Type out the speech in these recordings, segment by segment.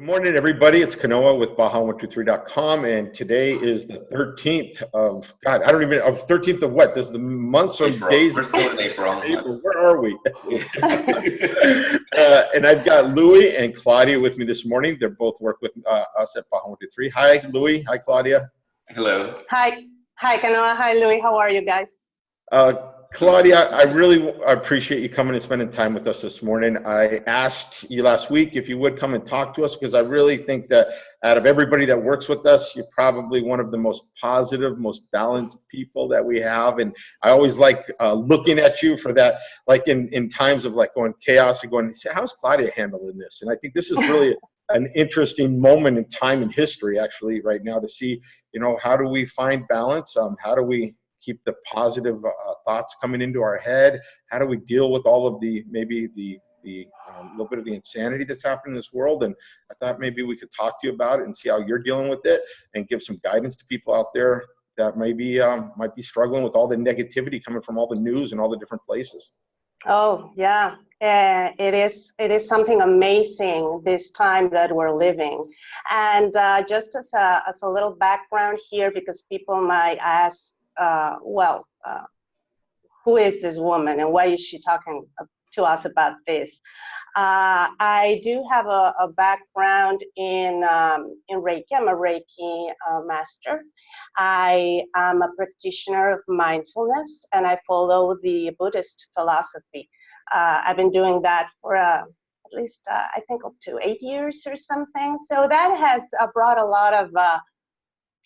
Good morning, everybody. It's Kanoa with Baja123.com, and today is the 13th of, God, I don't even, of 13th of what? This is the months or April. days? We're still in April. April. Where are we? And I've got Louis and Claudia with me this morning. They both work with us at Baja123. Hi, Louis. Hi, Claudia. Hello. Hi Kanoa. Hi, Louis. How are you guys? Claudia, I really appreciate you coming and spending time with us this morning. I asked you last week if you would come and talk to us because I really think that out of everybody that works with us, you're probably one of the most positive, most balanced people that we have. And I always like looking at you for that, like in times of like going chaos and going, how's Claudia handling this? And I think this is really an interesting moment in time in history, actually, right now to see, you know, how do we find balance? How do we keep the positive thoughts coming into our head? How do we deal with all of the, maybe the little bit of the insanity that's happening in this world? And I thought maybe we could talk to you about it and see how you're dealing with it and give some guidance to people out there that maybe might be struggling with all the negativity coming from all the news and all the different places. Oh, yeah. It is something amazing this time that we're living. And just as a little background here, because people might ask, who is this woman and why is she talking to us about this? I do have a background in Reiki. I'm a Reiki master. I am a practitioner of mindfulness, and I follow the Buddhist philosophy. I've been doing that for at least, I think, up to 8 years or something. So that has brought a lot of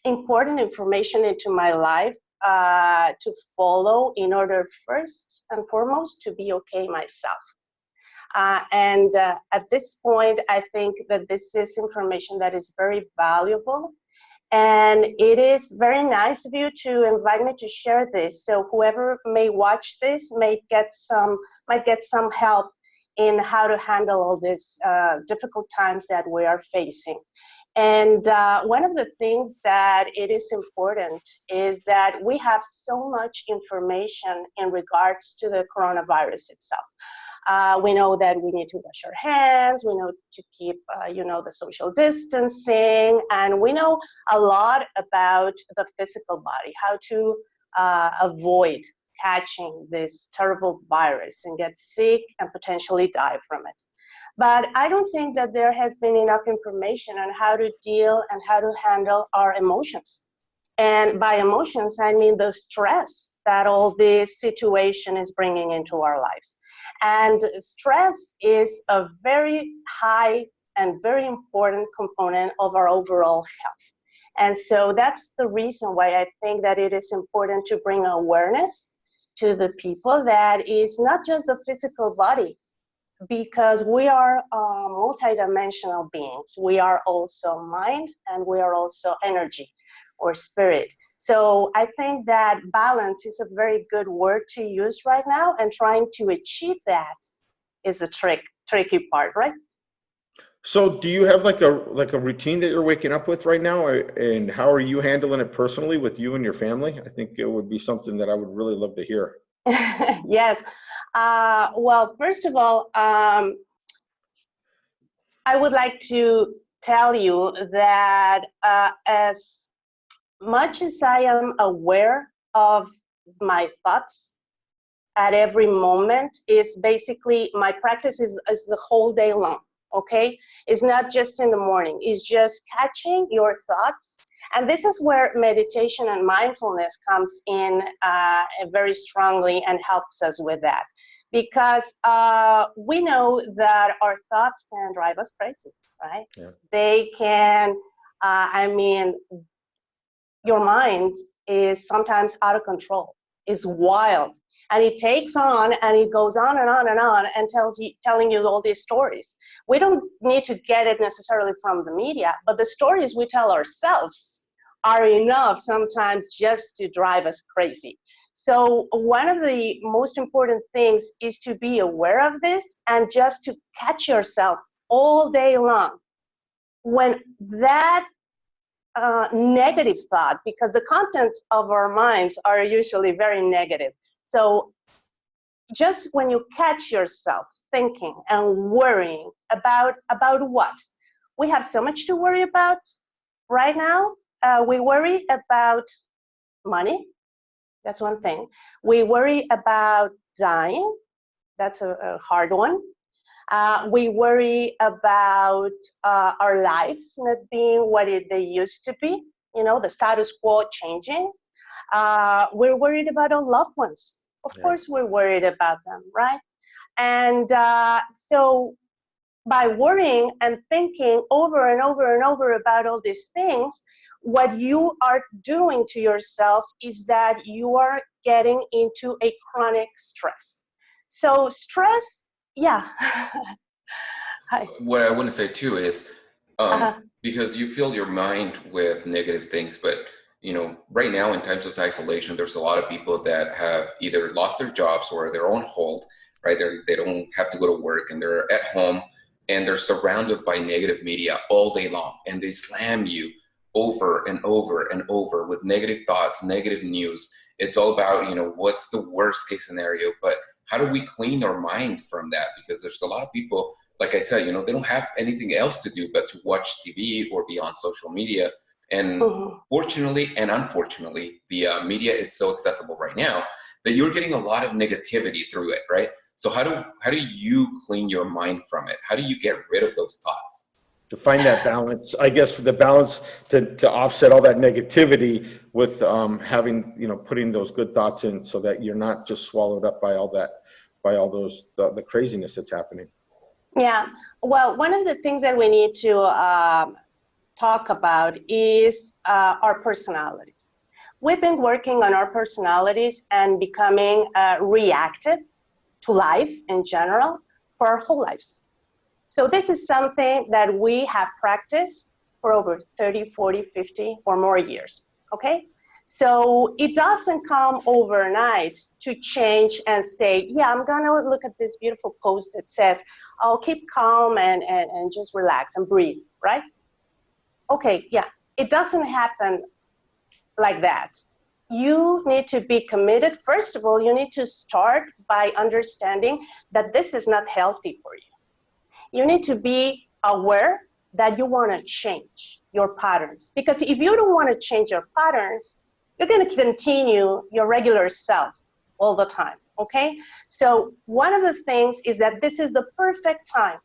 important information into my life to follow in order, first and foremost, to be okay myself. And at this point, I think that this is information that is very valuable. And it is very nice of you to invite me to share this. So whoever may watch this might get some help in how to handle all these difficult times that we are facing. And one of the things that it is important is that we have so much information in regards to the coronavirus itself. We know that we need to wash our hands, we know to keep, the social distancing, and we know a lot about the physical body, how to avoid catching this terrible virus and get sick and potentially die from it. But I don't think that there has been enough information on how to deal and how to handle our emotions. And by emotions, I mean the stress that all this situation is bringing into our lives. And stress is a very high and very important component of our overall health. And so that's the reason why I think that it is important to bring awareness to the people that is not just the physical body, because we are multidimensional beings. We are also mind and we are also energy or spirit. So I think that balance is a very good word to use right now, and trying to achieve that is the tricky part, right? So do you have like a routine that you're waking up with right now, and how are you handling it personally with you and your family? I think it would be something that I would really love to hear. Yes. Well, first of all, I would like to tell you that as much as I am aware of my thoughts at every moment, is basically my practice is the whole day long. Okay, it's not just in the morning, it's just catching your thoughts. And this is where meditation and mindfulness comes in very strongly and helps us with that, because we know that our thoughts can drive us crazy, right? Yeah. They can, your mind is sometimes out of control, is wild. And it takes on and it goes on and on and on and telling you all these stories. We don't need to get it necessarily from the media, but the stories we tell ourselves are enough sometimes just to drive us crazy. So one of the most important things is to be aware of this and just to catch yourself all day long when that negative thought, because the contents of our minds are usually very negative. So just when you catch yourself thinking and worrying about what? we have so much to worry about right now. We worry about money. That's one thing. We worry about dying. That's a hard one. We worry about our lives not being what they used to be, the status quo changing. We're worried about our loved ones. Of course, we're worried about them, right? And so by worrying and thinking over and over and over about all these things, what you are doing to yourself is that you are getting into a chronic stress. So stress, yeah. Hi. What I want to say too is because you fill your mind with negative things, but right now in times of isolation, there's a lot of people that have either lost their jobs or they're on hold, right? They don't have to go to work and they're at home and they're surrounded by negative media all day long, and they slam you over and over and over with negative thoughts, negative news. It's all about, what's the worst case scenario, but how do we clean our mind from that? Because there's a lot of people, like I said, they don't have anything else to do but to watch TV or be on social media. And fortunately and unfortunately, the media is so accessible right now that you're getting a lot of negativity through it, right? So how do you clean your mind from it? How do you get rid of those thoughts? To find that balance, I guess, for the balance to offset all that negativity with having, putting those good thoughts in so that you're not just swallowed up by all those, the craziness that's happening. Yeah, well, one of the things that we need to talk about is our personalities. We've been working on our personalities and becoming reactive to life in general for our whole lives. So this is something that we have practiced for over 30, 40, 50 or more years, okay? So it doesn't come overnight to change and say, yeah, I'm gonna look at this beautiful post that says, I'll keep calm and just relax and breathe, right? Okay, yeah, it doesn't happen like that. You need to be committed. First of all, you need to start by understanding that this is not healthy for you. You need to be aware that you want to change your patterns. Because if you don't want to change your patterns, you're going to continue your regular self all the time, okay? So one of the things is that this is the perfect time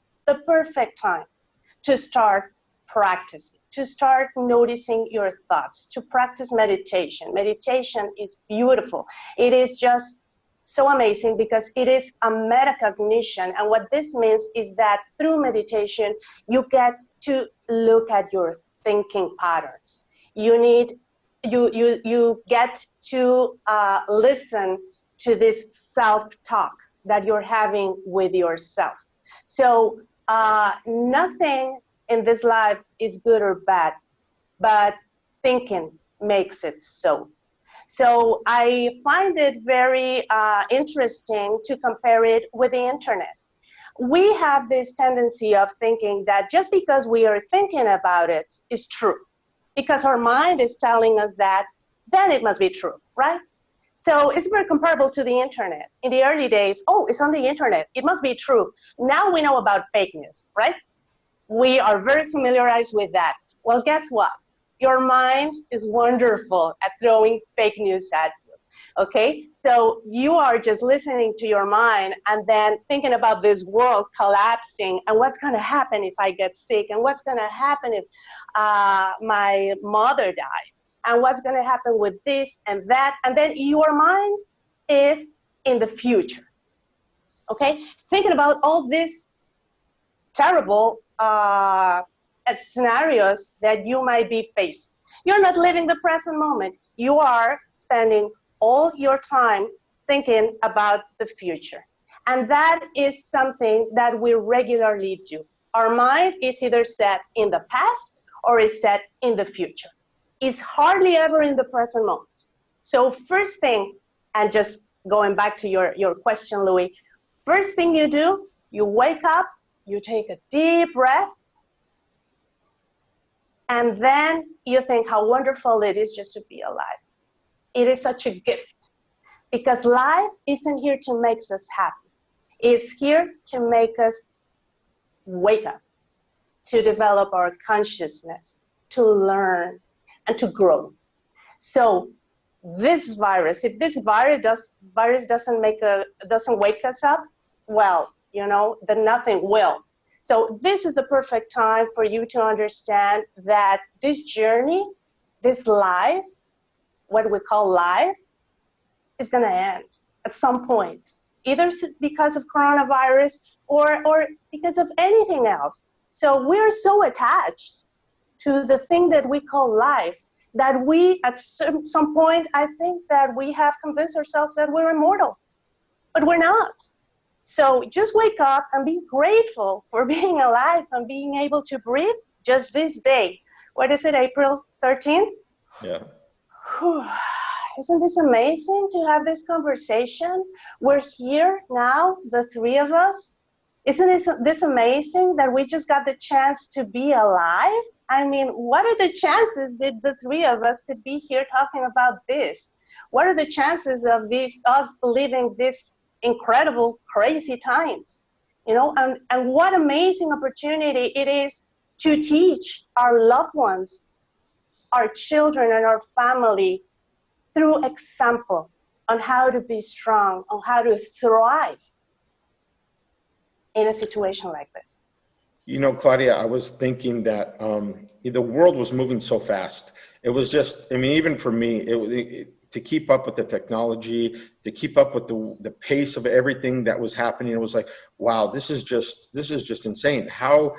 to start practicing, to start noticing your thoughts, to practice meditation. Meditation is beautiful. It is just so amazing because it is a metacognition. And what this means is that through meditation, you get to look at your thinking patterns. You get to listen to this self-talk that you're having with yourself. So nothing in this life is good or bad, but thinking makes it so. So I find it very interesting to compare it with the internet. We have this tendency of thinking that just because we are thinking about it is true, because our mind is telling us that, then it must be true, right? So it's very comparable to the internet. In the early days, oh, it's on the internet, it must be true. Now we know about fake news, right? We are very familiarized with that. Well, guess what? Your mind is wonderful at throwing fake news at you, okay? So you are just listening to your mind and then thinking about this world collapsing and what's gonna happen if I get sick and what's gonna happen if my mother dies and what's gonna happen with this and that, and then your mind is in the future, okay? Thinking about all these terrible scenarios that you might be facing. You're not living the present moment. You are spending all your time thinking about the future. And that is something that we regularly do. Our mind is either set in the past or is set in the future. It's hardly ever in the present moment. So first thing, and just going back to your question, Louis, first thing you do, you wake up, you take a deep breath, and then you think how wonderful it is just to be alive. It is such a gift because life isn't here to make us happy. It's here to make us wake up. to develop our consciousness, to learn, and to grow. So this virus, if this virus doesn't wake us up, well, then nothing will. So this is the perfect time for you to understand that this journey, this life, what we call life, is going to end at some point, either because of coronavirus or because of anything else. So we're so attached to the thing that we call life that we, at some point, I think that we have convinced ourselves that we're immortal, but we're not. So just wake up and be grateful for being alive and being able to breathe just this day. What is it, April 13th? Yeah. Whew. Isn't this amazing to have this conversation? We're here now, the three of us. Isn't this amazing that we just got the chance to be alive? I mean, what are the chances that the three of us could be here talking about this? What are the chances of us living this incredible, crazy times? And what amazing opportunity it is to teach our loved ones, our children and our family through example on how to be strong, on how to thrive in a situation like this. Claudia, I was thinking that the world was moving so fast. It was just, even for me, to keep up with the technology, to keep up with the pace of everything that was happening, it was like, wow, this is just insane. How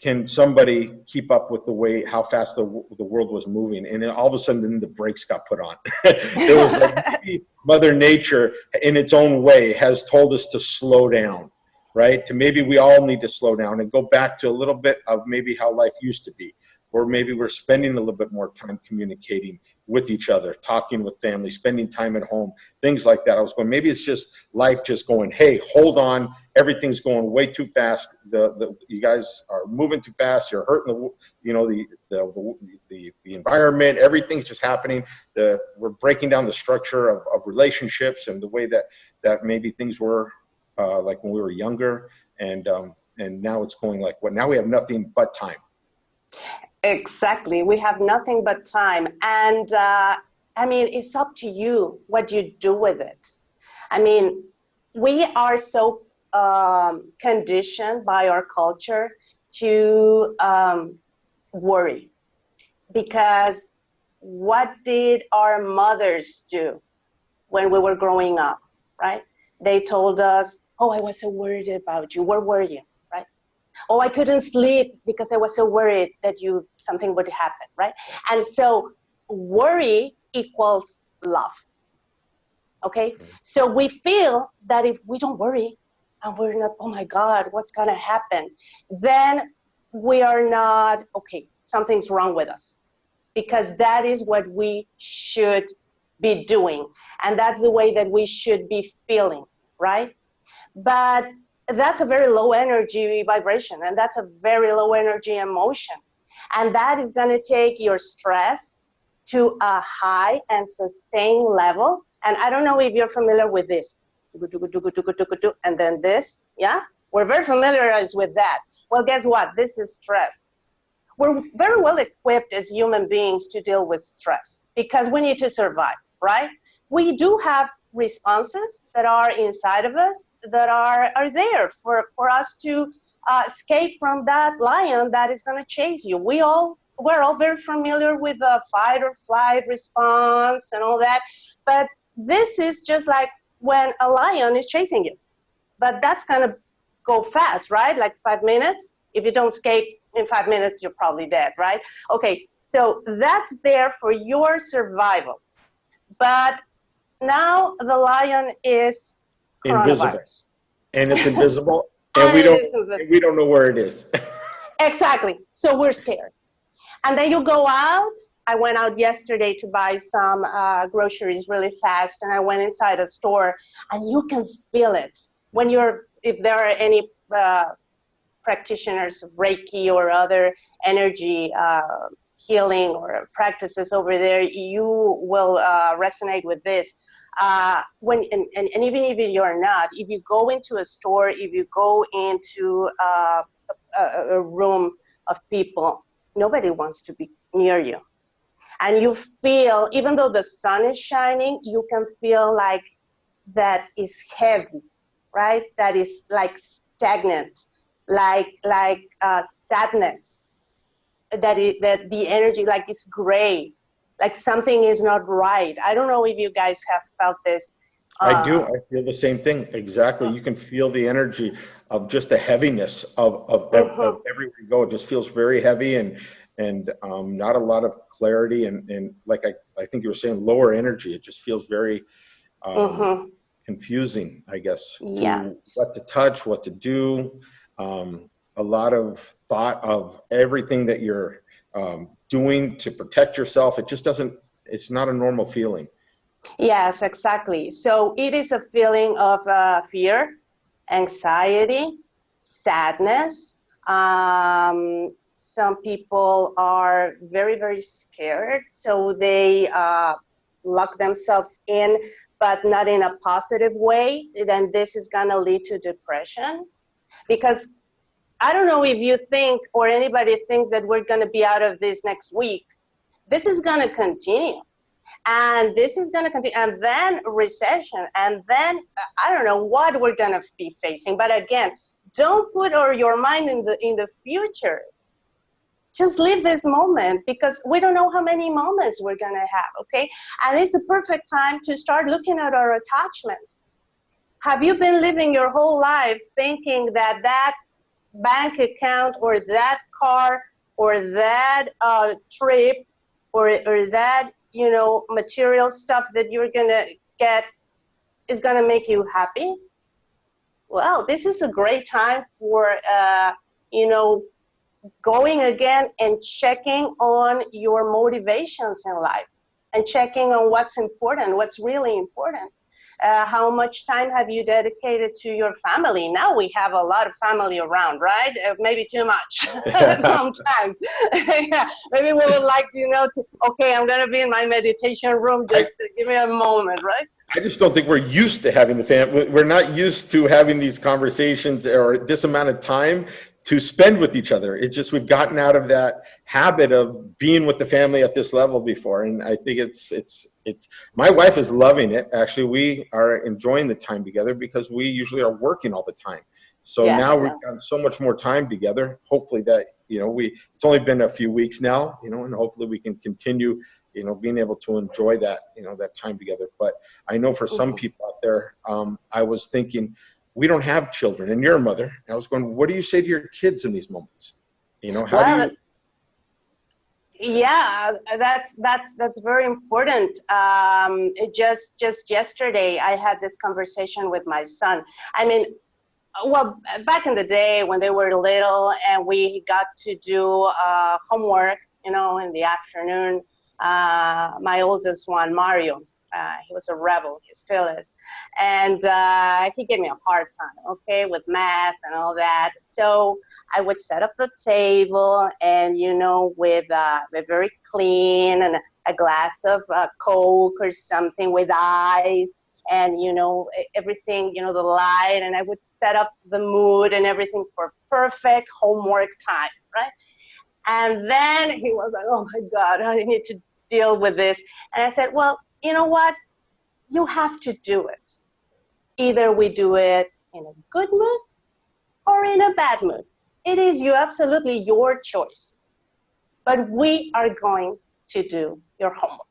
can somebody keep up with how fast the world was moving? And then all of a sudden, then the brakes got put on. It was like maybe Mother Nature, in its own way, has told us to slow down. Right? Maybe we all need to slow down and go back to a little bit of maybe how life used to be, or maybe we're spending a little bit more time communicating with each other, talking with family, spending time at home, things like that. I was going, maybe it's just life just going, hey, hold on, everything's going way too fast. You guys are moving too fast. You're hurting the environment. Everything's just happening. We're breaking down the structure of relationships and the way that maybe things were like when we were younger, and now it's going like what? Now we have nothing but time. Exactly, we have nothing but time, and it's up to you what you do with it. We are so conditioned by our culture to worry, because what did our mothers do when we were growing up, right? They told us, oh, I was so worried about you. Where were you, right? Oh, I couldn't sleep because I was so worried that something would happen, right? And so worry equals love, okay? So we feel that if we don't worry and we're not, oh my God, what's gonna happen? Then we are not, okay, something's wrong with us, because that is what we should be doing. And that's the way that we should be feeling, right? But that's a very low energy vibration, and that's a very low energy emotion. And that is going to take your stress to a high and sustained level. And I don't know if you're familiar with this. And then this, yeah? We're very familiarized with that. Well, guess what? This is stress. We're very well equipped as human beings to deal with stress because we need to survive, right? We do have responses that are inside of us that are there for us to escape from that lion that is going to chase you. We're all very familiar with the fight or flight response and all that, but this is just like when a lion is chasing you, but that's going to go fast, right? Like 5 minutes. If you don't escape in 5 minutes, you're probably dead, right? Okay, so that's there for your survival. But now the lion is invisible, and it's invisible, and we don't know where it is. Exactly. So we're scared, and then you go out. I went out yesterday to buy some groceries really fast, and I went inside a store, and you can feel it if there are any practitioners of Reiki or other energy healing or practices over there, you will resonate with this. And even if you're not, if you go into a store, if you go into a room of people, nobody wants to be near you. And you feel, even though the sun is shining, you can feel like that is heavy, right? That is like stagnant, like sadness. That the energy like is gray, like something is not right. I don't know if you guys have felt this. I do. I feel the same thing. Exactly. You can feel the energy of just the heaviness of everywhere you go. It just feels very heavy and not a lot of clarity and like I think you were saying, lower energy. It just feels very confusing, I guess, to what to touch, what to do. A lot of thought of everything that you're doing to protect yourself. It just doesn't, it's not a normal feeling. Yes, exactly. So it is a feeling of fear, anxiety, sadness. Some people are very, very scared, so they lock themselves in, but not in a positive way. Then this is going to lead to depression. Because I don't know if you think or anybody thinks that we're going to be out of this next week. This is going to continue. And this is going to continue, and then recession, and then I don't know what we're going to be facing. But again, don't put your mind in the future. Just live this moment, because we don't know how many moments we're going to have, okay? And it's a perfect time to start looking at our attachments. Have you been living your whole life thinking that that bank account or that car or that trip or that material stuff that you're gonna get is gonna make you happy? Well, this is a great time for going again and checking on your motivations in life and checking on what's important, what's really important. How much time have you dedicated to your family? Now we have a lot of family around, right? Maybe too much sometimes. Yeah. Maybe we would like to, okay, I'm going to be in my meditation room, just to give me a moment, right? I just don't think we're used to having the family. We're not used to having these conversations or this amount of time to spend with each other. It's just, we've gotten out of that habit of being with the family at this level before. And I think it's my wife is loving it. Actually, we are enjoying the time together because we usually are working all the time. So now we've got so much more time together. Hopefully that, it's only been a few weeks now, and hopefully we can continue, being able to enjoy that, that time together. But I know for some people out there, I was thinking, we don't have children, and you're a mother. And I was going, what do you say to your kids in these moments? How do you? Yeah, that's very important. Just yesterday, I had this conversation with my son. I mean, well, back in the day when they were little and we got to do homework, in the afternoon, my oldest one, Mario, he was a rebel, he still is. And he gave me a hard time, okay, with math and all that. So I would set up the table and, with very clean and a glass of Coke or something with ice and, everything, the light, and I would set up the mood and everything for perfect homework time, right? And then he was like, oh my God, I need to deal with this. And I said, well, you know what? You have to do it. Either we do it in a good mood or in a bad mood. It is absolutely your choice. But we are going to do your homework.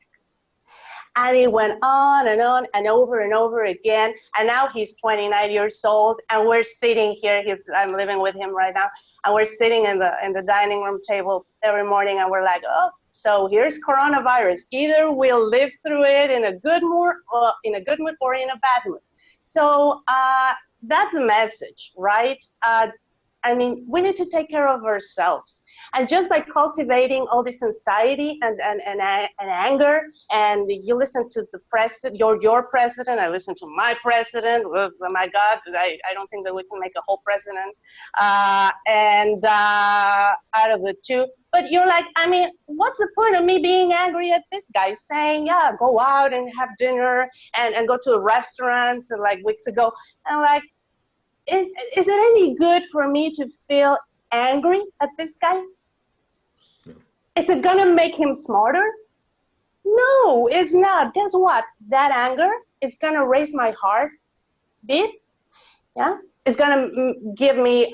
And it went on and over again. And now he's 29 years old, and we're sitting here. I'm living with him right now, and we're sitting in the dining room table every morning, and we're like, oh, so here's coronavirus. Either we'll live through it in a good mood or in a bad mood. So that's a message, right? I mean, we need to take care of ourselves. And just by cultivating all this anxiety and anger, and you listen to the president, your president, I listen to my president, oh my God, I don't think that we can make a whole president, and out of the two. But you're like, I mean, what's the point of me being angry at this guy saying, yeah, go out and have dinner and go to restaurants and like weeks ago. And like, is it any good for me to feel angry at this guy? Is it gonna make him smarter? No, it's not. Guess what? That anger is gonna raise my heart beat. Yeah, it's gonna give me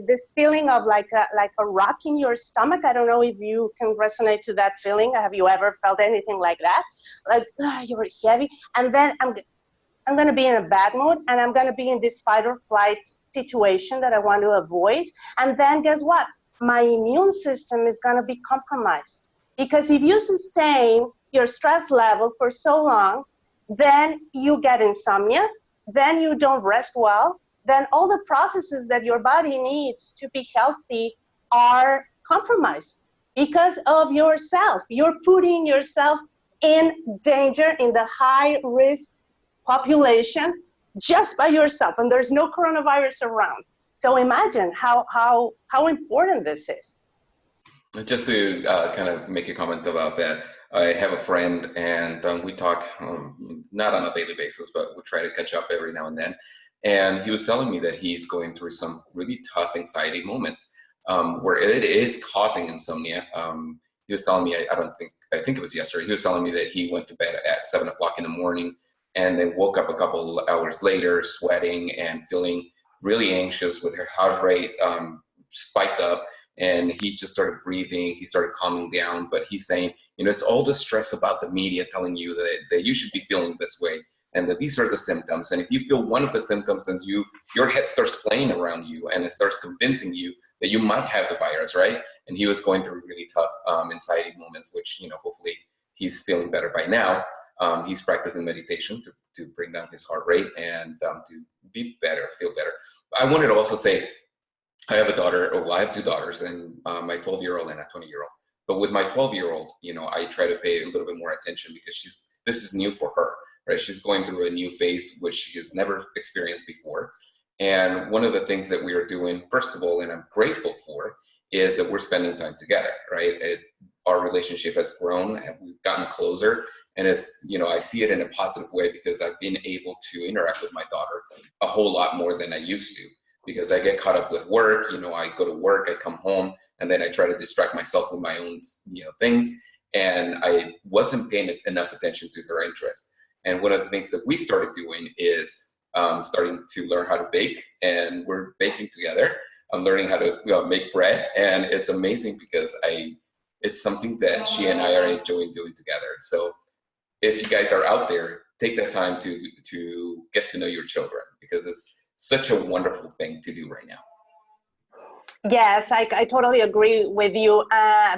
this feeling of like a rock in your stomach. I don't know if you can resonate to that feeling. Have you ever felt anything like that? Like you're heavy, and then I'm gonna be in a bad mood, and I'm gonna be in this fight or flight situation that I want to avoid. And then guess what? My immune system is gonna be compromised, because if you sustain your stress level for so long, then you get insomnia, then you don't rest well, then all the processes that your body needs to be healthy are compromised because of yourself. You're putting yourself in danger, in the high risk population, just by yourself, and there's no coronavirus around. So imagine how important this is. Just to kind of make a comment about that, I have a friend, and we talk not on a daily basis, but we try to catch up every now and then. And he was telling me that he's going through some really tough anxiety moments where it is causing insomnia. He was telling me, I think it was yesterday, he was telling me that he went to bed at 7 o'clock in the morning and then woke up a couple hours later sweating and feeling really anxious with her heart rate spiked up. And he just started breathing, he started calming down, but he's saying, it's all the stress about the media telling you that you should be feeling this way, and that these are the symptoms. And if you feel one of the symptoms, then your head starts playing around you, and it starts convincing you that you might have the virus, right? And he was going through really tough anxiety moments, which, hopefully he's feeling better by now. He's practicing meditation to bring down his heart rate and to be better, feel better. I wanted to also say, I have a daughter, I have 2 daughters, and my 12-year-old and a 20-year-old. But with my 12-year-old, I try to pay a little bit more attention because this is new for her, right? She's going through a new phase which she has never experienced before. And one of the things that we are doing, first of all, and I'm grateful for, is that we're spending time together, right? Our relationship has grown, and we've gotten closer. And it's, I see it in a positive way because I've been able to interact with my daughter a whole lot more than I used to. Because I get caught up with work, I go to work, I come home, and then I try to distract myself with my own, things. And I wasn't paying enough attention to her interests. And one of the things that we started doing is starting to learn how to bake, and we're baking together. I'm learning how to make bread, and it's amazing because it's something that she and I are enjoying doing together. So if you guys are out there, take that time to get to know your children, because it's such a wonderful thing to do right now. Yes, I totally agree with you.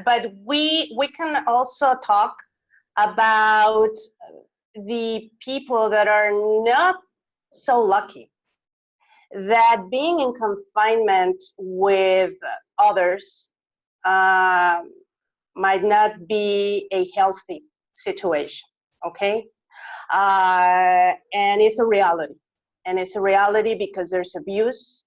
But we can also talk about the people that are not so lucky, that being in confinement with others might not be a healthy situation, okay? And it's a reality. And it's a reality because there's abuse,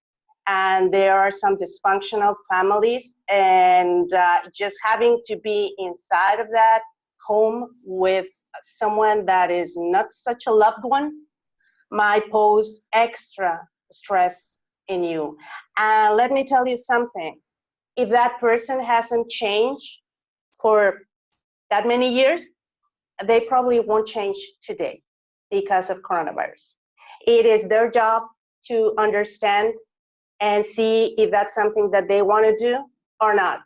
and there are some dysfunctional families, and just having to be inside of that home with someone that is not such a loved one might pose extra stress in you. And let me tell you something, if that person hasn't changed for that many years, they probably won't change today because of coronavirus. It is their job to understand and see if that's something that they want to do or not.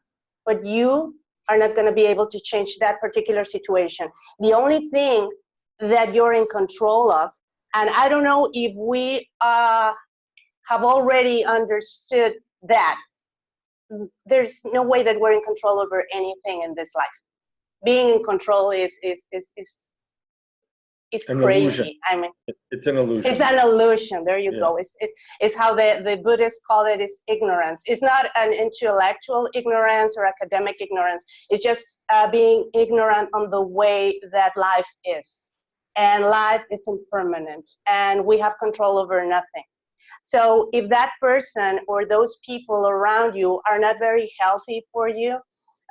But you are not going to be able to change that particular situation. The only thing that you're in control of, and I don't know if we have already understood that, there's no way that we're in control over anything in this life. Being in control is an crazy. Illusion. I mean, it's an illusion. It's an illusion. There you go. It's how the Buddhists call it, is ignorance. It's not an intellectual ignorance or academic ignorance. It's just being ignorant on the way that life is. And life is impermanent, and we have control over nothing. So if that person or those people around you are not very healthy for you,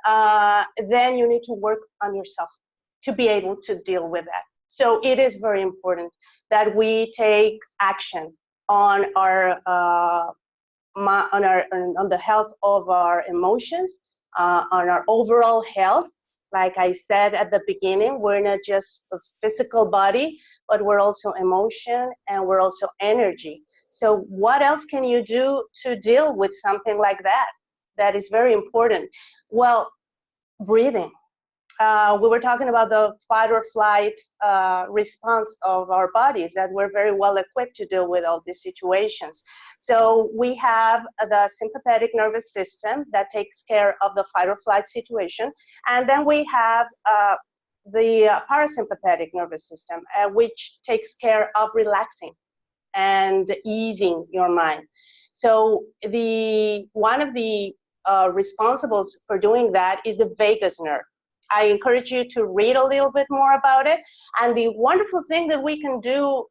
then you need to work on yourself to be able to deal with that. So it is very important that we take action on on the health of our emotions, on our overall health. Like I said at the beginning, we're not just a physical body, but we're also emotion and we're also energy. So what else can you do to deal with something like that? That is very important. Well, breathing. We were talking about the fight or flight response of our bodies, that we're very well equipped to deal with all these situations. So we have the sympathetic nervous system that takes care of the fight or flight situation. And then we have the parasympathetic nervous system, which takes care of relaxing and easing your mind. So one of the responsibles for doing that is the vagus nerve. I encourage you to read a little bit more about it. And the wonderful thing that we can do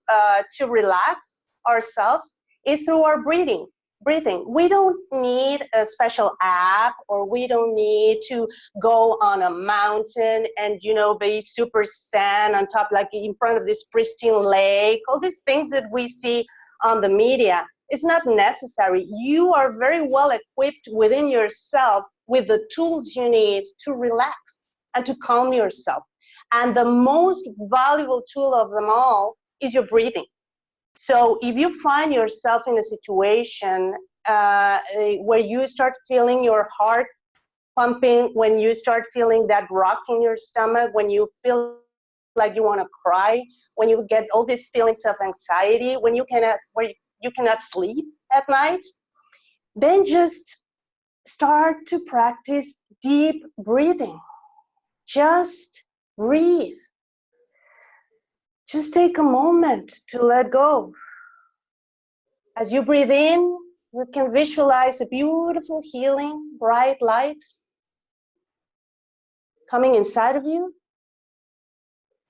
to relax ourselves is through our breathing. We don't need a special app, or we don't need to go on a mountain and, be super zen on top, like in front of this pristine lake, all these things that we see on the media. It's not necessary. You are very well equipped within yourself with the tools you need to relax and to calm yourself. And the most valuable tool of them all is your breathing. So if you find yourself in a situation where you start feeling your heart pumping, when you start feeling that rock in your stomach, when you feel like you want to cry, when you get all these feelings of anxiety, where you cannot sleep at night, then just start to practice deep breathing. Just breathe. Just take a moment to let go. As you breathe in, you can visualize a beautiful, healing, bright light coming inside of you,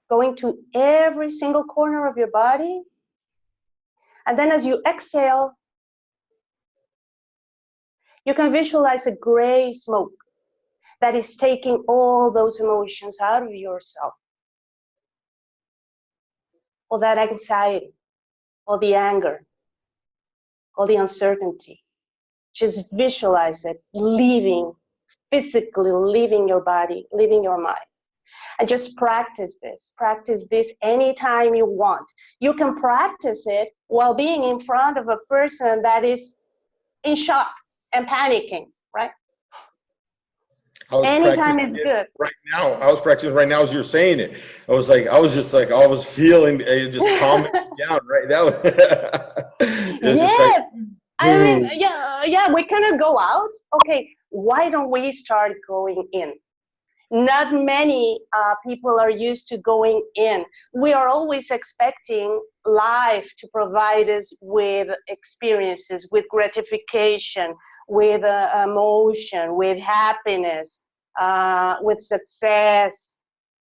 going to every single corner of your body. And then as you exhale, you can visualize a gray smoke that is taking all those emotions out of yourself. All that anxiety, all the anger, all the uncertainty. Just visualize it physically leaving your body, leaving your mind. And just practice this. Practice this anytime you want. You can practice it while being in front of a person that is in shock and panicking, right? Anytime is good. Right now, I was practicing right now as you're saying it. I was feeling it just calming down, right? That was yes. I mean, yeah, we cannot go out. Okay, why don't we start going in? Not many people are used to going in. We are always expecting life to provide us with experiences, with gratification, with emotion, with happiness, with success.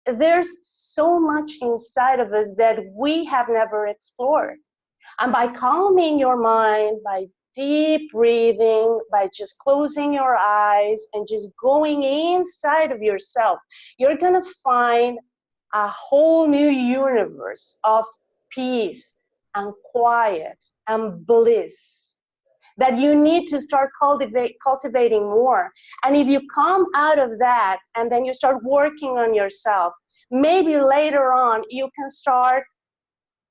There's so much inside of us that we have never explored. And by calming your mind, by deep breathing, by just closing your eyes and just going inside of yourself, you're going to find a whole new universe of peace and quiet and bliss that you need to start cultivating more. And if you come out of that and then you start working on yourself, maybe later on you can start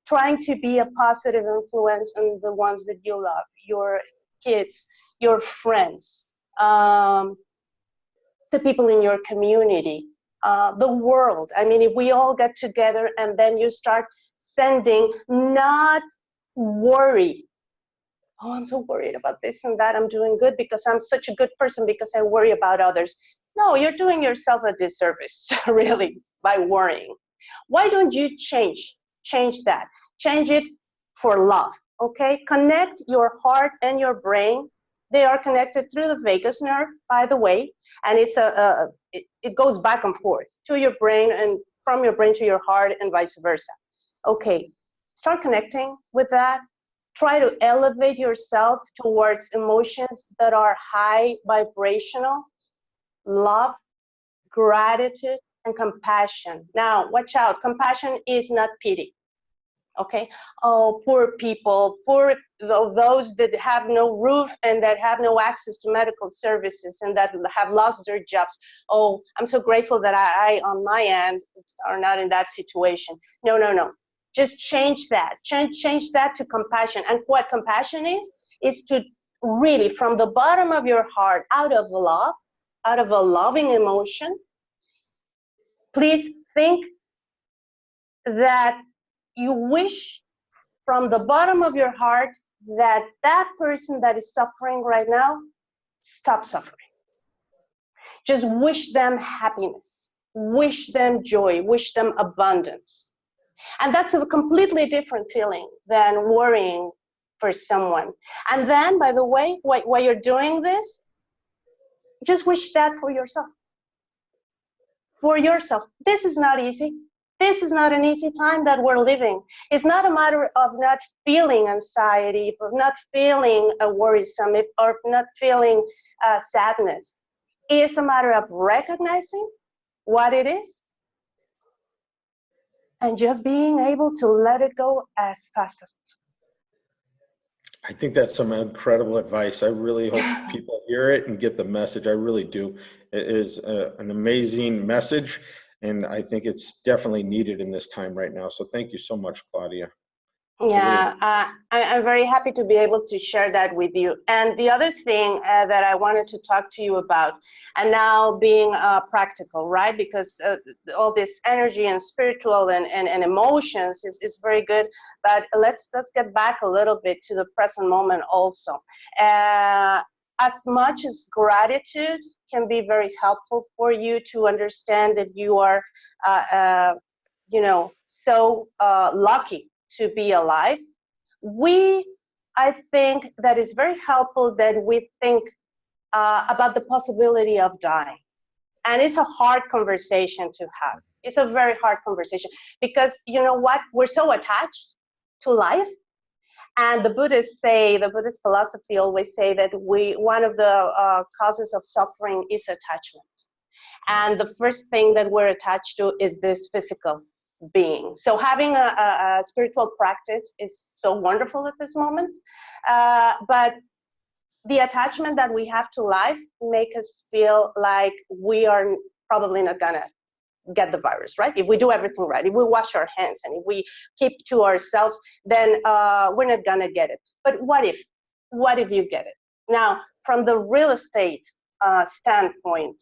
trying to be a positive influence on the ones that you love, your kids, your friends, the people in your community, the world. I mean, if we all get together and then you start sending, not worry. Oh, I'm so worried about this and that. I'm doing good because I'm such a good person because I worry about others. No, you're doing yourself a disservice, really, by worrying. Why don't you change that? Change it for love, okay? Connect your heart and your brain. They are connected through the vagus nerve, by the way, and it goes back and forth to your brain and from your brain to your heart and vice versa. Okay, start connecting with that. Try to elevate yourself towards emotions that are high vibrational, love, gratitude, and compassion. Now, watch out. Compassion is not pity. Okay. Oh, poor people, poor those that have no roof and that have no access to medical services and that have lost their jobs. Oh, I'm so grateful that I on my end, are not in that situation. No, no, no. Just change that. Change that to compassion. And what compassion is to really, from the bottom of your heart, out of love, out of a loving emotion, please think that you wish from the bottom of your heart that that person that is suffering right now stop suffering. Just wish them happiness, wish them joy, wish them abundance. And that's a completely different feeling than worrying for someone. And then, by the way, while you're doing this, just wish that for yourself. For yourself. This is not easy. This is not an easy time that we're living. It's not a matter of not feeling anxiety, of not feeling worrisome, or not feeling sadness. It's a matter of recognizing what it is and just being able to let it go as fast as possible. I think that's some incredible advice. I really hope people hear it and get the message. I really do. It is an amazing message, and I think it's definitely needed in this time right now. So thank you so much, Claudia. Yeah, I'm very happy to be able to share that with you. And the other thing that I wanted to talk to you about, and now being practical, right? Because all this energy and spiritual and emotions is very good. But let's get back a little bit to the present moment also. As much as gratitude can be very helpful for you to understand that you are, so lucky to be alive, I think that it's very helpful that we think about the possibility of dying. And it's a hard conversation to have. It's a very hard conversation because you know what? We're so attached to life. And the Buddhist philosophy always say that one of the causes of suffering is attachment. And the first thing that we're attached to is this physical being. So having a spiritual practice is so wonderful at this moment, but the attachment that we have to life make us feel like we are probably not gonna get the virus, right? If we do everything right, if we wash our hands and if we keep to ourselves, then we're not gonna get it. But what if you get it? Now, from the real estate standpoint,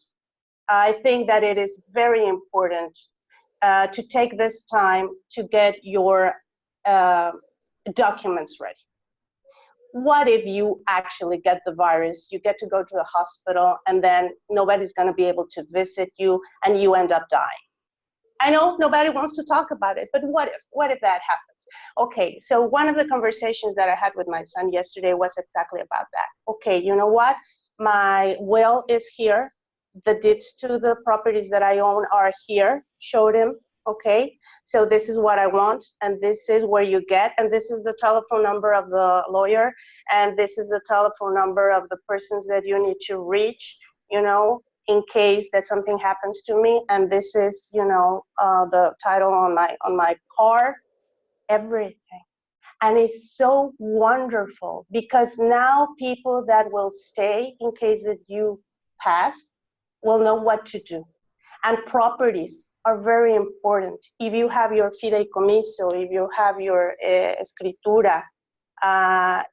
I think that it is very important to take this time to get your documents ready. What if you actually get the virus, you get to go to the hospital, and then nobody's going to be able to visit you, and you end up dying? I know nobody wants to talk about it, but what if that happens? Okay, so one of the conversations that I had with my son yesterday was exactly about that. Okay, you know what? My will is here. The deeds to the properties that I own are here. Showed him, okay, so this is what I want, and this is where you get, and this is the telephone number of the lawyer, and this is the telephone number of the persons that you need to reach, in case that something happens to me, and this is, the title on my car, everything. And it's so wonderful because now people that will stay in case that you pass will know what to do. And properties are very important. If you have your fideicomiso, if you have your escritura,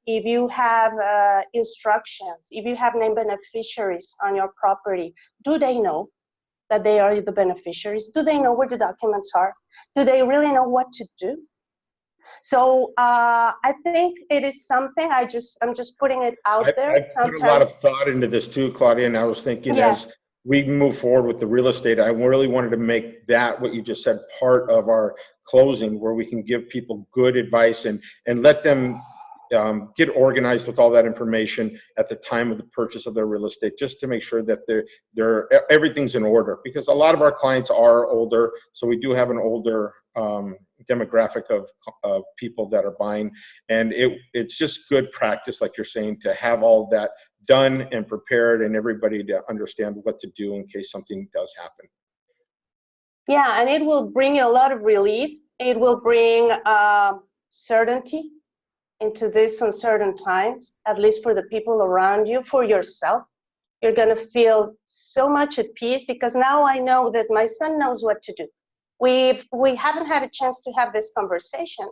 if you have instructions, if you have named beneficiaries on your property, do they know that they are the beneficiaries? Do they know where the documents are? Do they really know what to do? So I think it is something, I'm just putting it out there. I put a lot of thought into this too, Claudia, and I was thinking as we move forward with the real estate, I really wanted to make that, what you just said, part of our closing, where we can give people good advice and let them get organized with all that information at the time of the purchase of their real estate, just to make sure that everything's in order. Because a lot of our clients are older, so we do have an older demographic of people that are buying, and it's just good practice, like you're saying, to have all that done and prepared, and everybody to understand what to do in case something does happen. Yeah, and it will bring you a lot of relief. It will bring certainty into these uncertain times, at least for the people around you, for yourself. You're going to feel so much at peace, because now I know that my son knows what to do. We haven't had a chance to have this conversation.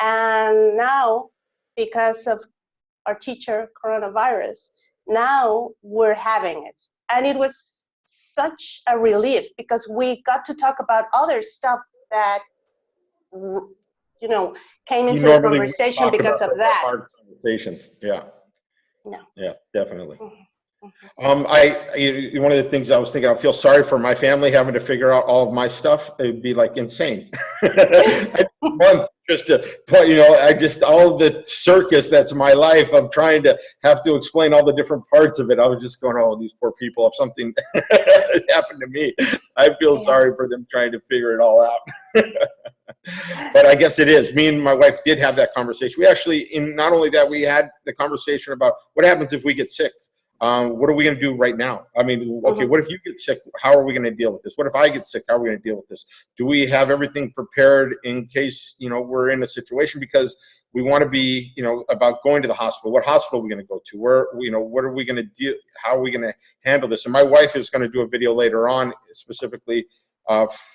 And now, because of our teacher, coronavirus, now we're having it. And it was such a relief, because we got to talk about other stuff that, you know, came into the conversation because of that. Hard conversations. Yeah. No. Yeah, definitely. Mm-hmm. One of the things I was thinking, I feel sorry for my family having to figure out all of my stuff. It'd be like insane. Just to put, all the circus that's my life. I'm trying to have to explain all the different parts of it. I was just going, oh, these poor people. If something happened to me, I feel sorry for them trying to figure it all out. But I guess it is. Me and my wife did have that conversation. We actually, not only that, we had the conversation about what happens if we get sick. What are we going to do right now? I mean, okay, what if you get sick? How are we going to deal with this? What if I get sick? How are we going to deal with this? Do we have everything prepared in case, we're in a situation? Because we want to be, about going to the hospital. What hospital are we going to go to? Where, what are we going to do? How are we going to handle this? And my wife is going to do a video later on specifically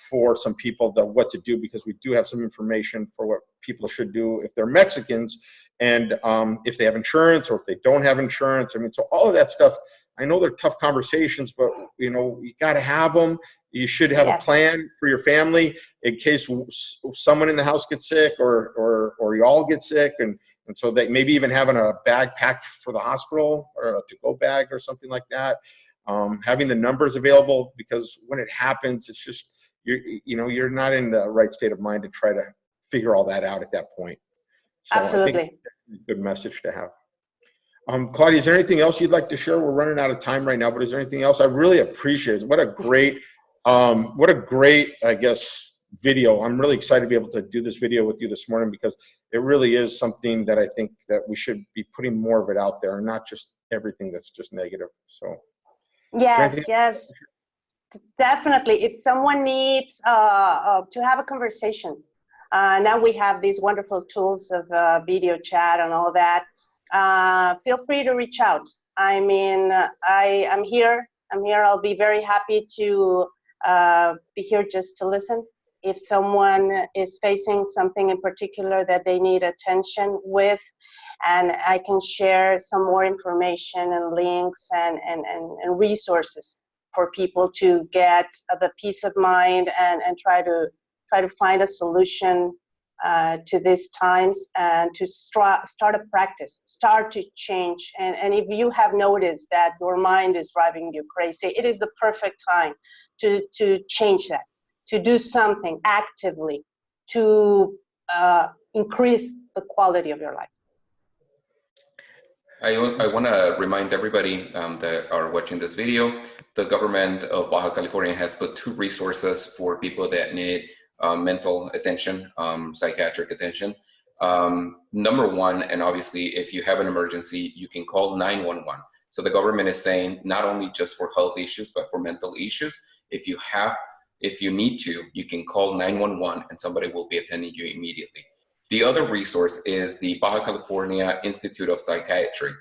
for some people what to do, because we do have some information for what people should do if they're Mexicans, and if they have insurance or if they don't have insurance. I mean, so all of that stuff, I know they're tough conversations, but you got to have them. You should have a plan for your family in case someone in the house gets sick or you all get sick, and so that maybe even having a bag packed for the hospital or a to-go bag or something like that. Having the numbers available, because when it happens, it's just you're not in the right state of mind to try to figure all that out at that point. So absolutely. I think it's a good message to have. Claudia, is there anything else you'd like to share? We're running out of time right now, but is there anything else? I really appreciate it. What a great, I guess, video. I'm really excited to be able to do this video with you this morning, because it really is something that I think that we should be putting more of it out there, and not just everything that's just negative. So. Yes, definitely. If someone needs to have a conversation, now we have these wonderful tools of video chat and all that. Feel free to reach out. I mean, I'm here. I'll be very happy to be here just to listen. If someone is facing something in particular that they need attention with, and I can share some more information and links and resources for people to get the peace of mind and try to find a solution to these times, and to start a practice, start to change. And if you have noticed that your mind is driving you crazy, it is the perfect time to change that, to do something actively to increase the quality of your life. I want to remind everybody that are watching this video, the government of Baja California has put 2 resources for people that need mental attention, psychiatric attention. Number 1, and obviously if you have an emergency, you can call 911. So the government is saying not only just for health issues, but for mental issues. If you need to, you can call 911 and somebody will be attending you immediately. The other resource is the Baja California Institute of Psychiatry,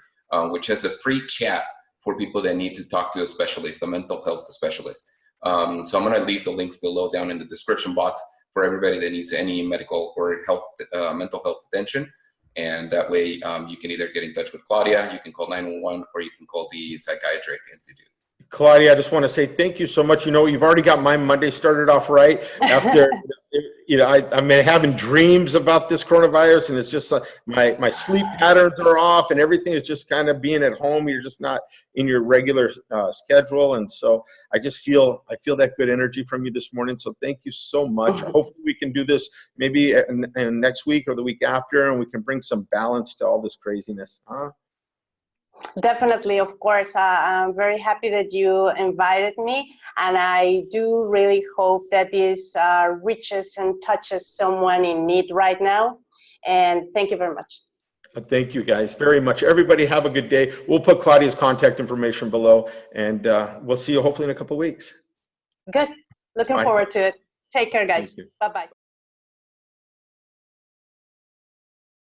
which has a free chat for people that need to talk to a specialist, a mental health specialist. So I'm going to leave the links below down in the description box for everybody that needs any medical or mental health attention. And that way you can either get in touch with Claudia, you can call 911, or you can call the Psychiatric Institute. Claudia, I just want to say thank you so much. You've already got my Monday started off right. After, I'm having dreams about this coronavirus, and it's just my sleep patterns are off, and everything is just kind of being at home. You're just not in your regular schedule, and so I feel that good energy from you this morning. So thank you so much. Hopefully we can do this maybe in next week or the week after, and we can bring some balance to all this craziness. Definitely, of course. I'm very happy that you invited me, and I do really hope that this reaches and touches someone in need right now. And thank you very much. Thank you guys very much. Everybody have a good day. We'll put Claudia's contact information below, and we'll see you hopefully in a couple weeks. Good. Looking forward to it. Take care, guys. Bye-bye.